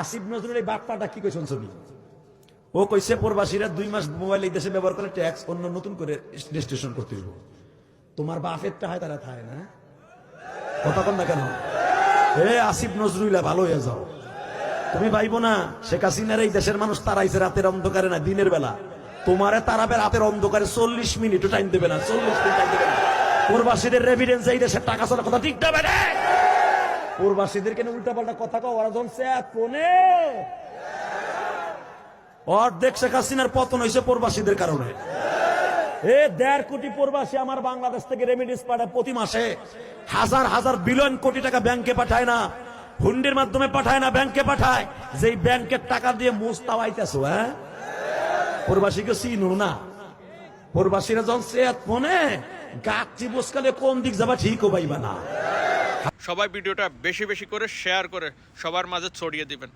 আসিফ নজরুল এই বাপ্পাটা কি কইছেন ছবি ও কইছে প্রবাসীরা 2 মাস মোবাইল এই দেশে ব্যবহার করে ট্যাক্স অন্য নতুন করে রেজিস্ট্রেশন করতে হবে। তোমার বাপেরটা হয় তারা থাকে না কথা কন না কেন? আসিফ নজরুল ভালো হয়ে যাও। তুমি ভাইবো না শেখ হাসিনার এই দেশের মানুষ তারাইছে রাতের অন্ধকারে না দিনের বেলা। তোমারে তারাবে রাতের অন্ধকারে 40 মিনিটও টাইম দেবে না, 40 মিনিট টাইম দেবে না। প্রবাসীদের রেভিডেন্স এই দেশের টাকা চলার কথা ঠিক দেবে না। প্রবাসীদের কেন উল্টা পাল্টা কথা কও? ওরা যখন ফোনে অর্ধেক শেখ হাসিনার পতন হয়েছে প্রবাসীদের কারণে। 1.5 কোটি প্রবাসী আমার বাংলাদেশ থেকে রেমিডেন্স পাঠায় প্রতি মাসে। হাজার হাজার বিলিয়ন কোটি টাকা ব্যাংকে পাঠায় না, হুন্ডির মাধ্যমে পাঠায় না, ব্যাংকে পাঠায়। যেই ব্যাংকের টাকা দিয়ে মুস্তাও আইতেছো। প্রবাসীকে চিনো না? প্রবাসীরা যখন ফোনে গাছি বসকালে কোন দিক যাবা ঠিকও পাইবা না। সবাই ভিডিওটা বেশি বেশি করে শেয়ার করে সবার মাঝে ছড়িয়ে দিবেন।